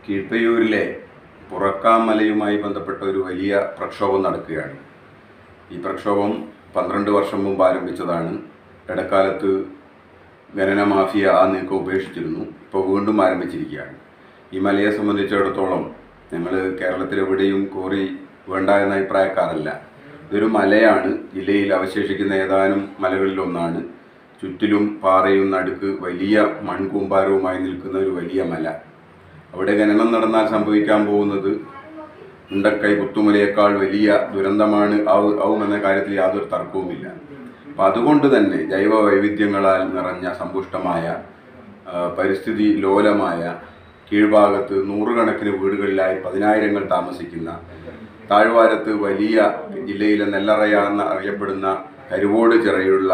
കീഴ്പയ്യൂരിലെ പുറക്കാമലയുമായി ബന്ധപ്പെട്ട ഒരു വലിയ പ്രക്ഷോഭം നടക്കുകയാണ്. ഈ പ്രക്ഷോഭം 12 വർഷം മുമ്പ് ആരംഭിച്ചതാണ്. ഇടക്കാലത്ത് ഖനന മാഫിയ ആ നീക്കം ഉപേക്ഷിച്ചിരുന്നു. ഇപ്പോൾ വീണ്ടും ആരംഭിച്ചിരിക്കുകയാണ്. ഈ മലയെ സംബന്ധിച്ചിടത്തോളം ഞങ്ങൾ കേരളത്തിലെവിടെയും കോറി വേണ്ട എന്ന അഭിപ്രായക്കാരല്ല. ഇതൊരു മലയാണ്. ജില്ലയിൽ അവശേഷിക്കുന്ന ഏതാനും മലകളിലൊന്നാണ്. ചുറ്റിലും പാറയും നടുക്ക് വലിയ മൺകൂമ്പാരവുമായി നിൽക്കുന്ന ഒരു വലിയ മല. അവിടെ ഖനനം നടന്നാൽ സംഭവിക്കാൻ പോകുന്നത് ഉണ്ടക്കൈ പുത്തുമലയേക്കാൾ വലിയ ദുരന്തമാണ് ആവുമെന്ന കാര്യത്തിൽ യാതൊരു തർക്കവുമില്ല. അപ്പം അതുകൊണ്ട് തന്നെ ജൈവ വൈവിധ്യങ്ങളാൽ നിറഞ്ഞ സമ്പുഷ്ടമായ പരിസ്ഥിതി ലോലമായ കീഴ്ഭാഗത്ത് നൂറുകണക്കിന് വീടുകളിലായി 10,000-ങ്ങൾ താമസിക്കുന്ന താഴ്വാരത്ത് വലിയ ജില്ലയിലെ നെല്ലറയാണെന്ന് അറിയപ്പെടുന്ന കരുവോട് ചിറയുള്ള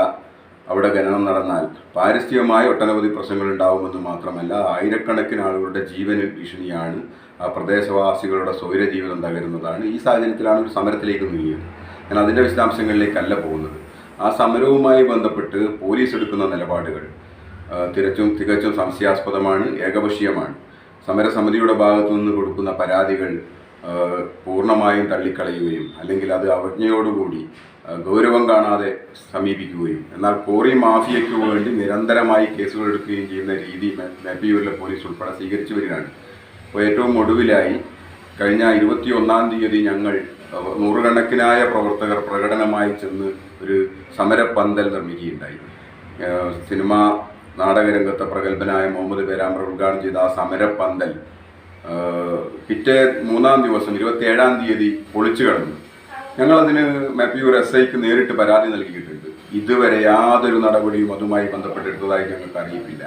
അവിടെ ഖനനം നടന്നാൽ പാരിസ്ഥിതികമായ ഒട്ടനവധി പ്രശ്നങ്ങൾ ഉണ്ടാകുമെന്ന് മാത്രമല്ല, ആയിരക്കണക്കിന് ആളുകളുടെ ജീവന് ഭീഷണിയാണ്. ആ പ്രദേശവാസികളുടെ സ്വൈര ജീവിതം തകരുന്നതാണ്. ഈ സാഹചര്യത്തിലാണ് ഒരു സമരത്തിലേക്ക് നീങ്ങിയത്. ഞാൻ അതിൻ്റെ വിശദാംശങ്ങളിലേക്കല്ല പോകുന്നത്. ആ സമരവുമായി ബന്ധപ്പെട്ട് പോലീസ് എടുക്കുന്ന നിലപാടുകൾ തികച്ചും സംശയാസ്പദമാണ്, ഏകപക്ഷീയമാണ്. സമരസമിതിയുടെ ഭാഗത്തു നിന്ന് കൊടുക്കുന്ന പരാതികൾ പൂർണ്ണമായും തള്ളിക്കളയുകയും അല്ലെങ്കിൽ അത് അവജ്ഞയോടുകൂടി ഗൗരവം കാണാതെ സമീപിക്കുകയും, എന്നാൽ കോറി മാഫിയയ്ക്ക് വേണ്ടി നിരന്തരമായി കേസുകൾ എടുക്കുകയും ചെയ്യുന്ന രീതി മേപ്പയ്യൂരിലെ പോലീസ് ഉൾപ്പെടെ സ്വീകരിച്ചു വരികയാണ്. അപ്പോൾ ഏറ്റവും ഒടുവിലായി കഴിഞ്ഞ 21-ാം തീയതി ഞങ്ങൾ നൂറുകണക്കിനായ പ്രവർത്തകർ പ്രകടനമായി ചെന്ന് ഒരു സമരപ്പന്തൽ നിർമ്മിക്കുകയുണ്ടായി. സിനിമാ നാടകരംഗത്തെ പ്രഗത്ഭനായ മുഹമ്മദ് പേരാമ്പ്ര ഉദ്ഘാടനം ചെയ്ത ആ സമരപ്പന്തൽ പിറ്റേ 3-ാം ദിവസം 27-ാം തീയതി പൊളിച്ചു കിടന്നു. ഞങ്ങളതിന് മേപ്പയ്യൂർ SIക്ക് നേരിട്ട് പരാതി നൽകിയിട്ടുണ്ട്. ഇതുവരെ യാതൊരു നടപടിയും അതുമായി ബന്ധപ്പെട്ടെടുത്തതായി ഞങ്ങൾക്ക് അറിയിപ്പില്ല.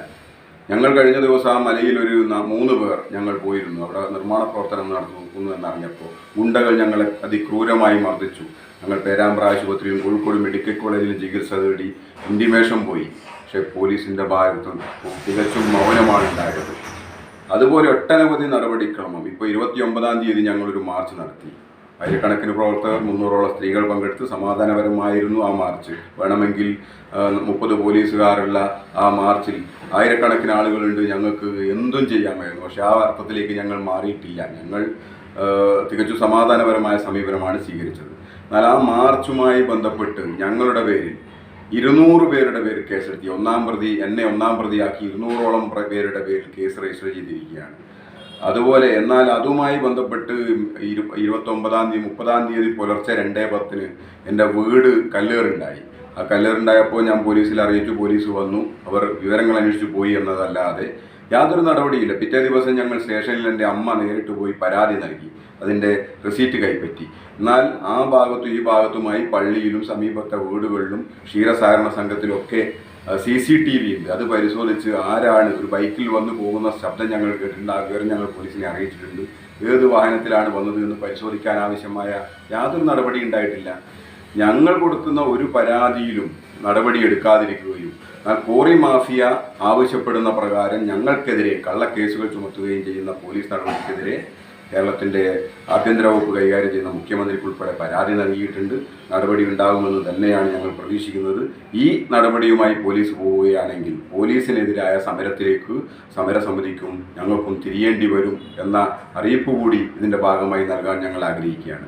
ഞങ്ങൾ കഴിഞ്ഞ ദിവസം ആ മലയിൽ ഒരു 3 പേർ ഞങ്ങൾ പോയിരുന്നു. അവിടെ നിർമ്മാണ പ്രവർത്തനം നടത്തുന്നു എന്നറിഞ്ഞപ്പോൾ ഗുണ്ടകൾ ഞങ്ങളെ അതിക്രൂരമായി മർദ്ദിച്ചു. ഞങ്ങൾ പേരാമ്പ്ര ആശുപത്രിയും കോഴിക്കോട് മെഡിക്കൽ കോളേജിലും ചികിത്സ തേടി ഇൻറ്റിമേഷൻ പോയി. പക്ഷേ പോലീസിൻ്റെ ഭാഗത്തും തികച്ചും മൗനമാണ് ഉണ്ടായത്. അതുപോലെ ഒട്ടനവധി നടപടിക്രമം. ഇപ്പോൾ 29-ാം തീയതി ഞങ്ങളൊരു മാർച്ച് നടത്തി. ആയിരക്കണക്കിന് പ്രവർത്തകർ, 300ഓളം സ്ത്രീകൾ പങ്കെടുത്ത് സമാധാനപരമായിരുന്നു ആ മാർച്ച്. വേണമെങ്കിൽ 30 പോലീസുകാരുള്ള ആ മാർച്ചിൽ ആയിരക്കണക്കിന് ആളുകളുണ്ട്. ഞങ്ങൾക്ക് എന്തും ചെയ്യാമായിരുന്നു. പക്ഷേ ആ അർത്ഥത്തിലേക്ക് ഞങ്ങൾ മാറിയിട്ടില്ല. ഞങ്ങൾ തികച്ചും സമാധാനപരമായ സമീപനമാണ് സ്വീകരിച്ചത്. എന്നാൽ ആ മാർച്ചുമായി ബന്ധപ്പെട്ട് ഞങ്ങളുടെ പേരിൽ 200 പേരുടെ പേരിൽ കേസെടുത്തി. എന്നെ ഒന്നാം പ്രതിയാക്കി 200ഓളം പേരുടെ പേരിൽ കേസ് രജിസ്റ്റർ ചെയ്തിരിക്കുകയാണ്. അതുപോലെ എന്നാൽ അതുമായി ബന്ധപ്പെട്ട് 29-ാം തീയതി 30-ാം തീയതി പുലർച്ചെ 2:10 എൻ്റെ വീട് കല്ലേറുണ്ടായി. ആ കല്ലേറുണ്ടായപ്പോൾ ഞാൻ പോലീസിൽ അറിയിച്ചു. പോലീസ് വന്നു. അവർ വിവരങ്ങൾ അന്വേഷിച്ച് പോയി എന്നതല്ലാതെ യാതൊരു നടപടിയില്ല. പിറ്റേ ദിവസം ഞങ്ങൾ സ്റ്റേഷനിൽ എൻ്റെ അമ്മ നേരിട്ട് പോയി പരാതി നൽകി. അതിൻ്റെ റെസീറ്റ് കൈപ്പറ്റി. എന്നാൽ ആ ഭാഗത്തും ഈ ഭാഗത്തുമായി പള്ളിയിലും സമീപത്തെ വീടുകളിലും ക്ഷീരസഹകരണ സംഘത്തിലൊക്കെ CCTV ഉണ്ട്. അത് പരിശോധിച്ച് ആരാണ് ഒരു ബൈക്കിൽ വന്ന് പോകുന്ന ശബ്ദം ഞങ്ങൾ കേട്ടിട്ടുണ്ട്. ആ വിവരം ഞങ്ങൾ പോലീസിനെ അറിയിച്ചിട്ടുണ്ട്. ഏത് വാഹനത്തിലാണ് വന്നത് എന്ന് പരിശോധിക്കാൻ ആവശ്യമായ യാതൊരു നടപടി ഉണ്ടായിട്ടില്ല. ഞങ്ങൾ കൊടുക്കുന്ന ഒരു പരാതിയിലും നടപടി എടുക്കാതിരിക്കുകയും എന്നാൽ കോറി മാഫിയ ആവശ്യപ്പെടുന്ന പ്രകാരം ഞങ്ങൾക്കെതിരെ കള്ളക്കേസുകൾ ചുമത്തുകയും ചെയ്യുന്ന പോലീസ് നടപടിക്കെതിരെ കേരളത്തിൻ്റെ ആഭ്യന്തര വകുപ്പ് കൈകാര്യം ചെയ്യുന്ന മുഖ്യമന്ത്രിക്കുൾപ്പെടെ പരാതി നൽകിയിട്ടുണ്ട്. നടപടി ഉണ്ടാകുമെന്ന് തന്നെയാണ് ഞങ്ങൾ പ്രതീക്ഷിക്കുന്നത്. ഈ നടപടിയുമായി പോലീസ് പോവുകയാണെങ്കിൽ പോലീസിനെതിരായ സമരത്തിലേക്ക് സമരസമിതിക്കും ഞങ്ങൾക്കും തിരിയേണ്ടി വരും എന്ന അറിയിപ്പ് കൂടി ഇതിൻ്റെ ഭാഗമായി നൽകാൻ ഞങ്ങൾ ആഗ്രഹിക്കുകയാണ്.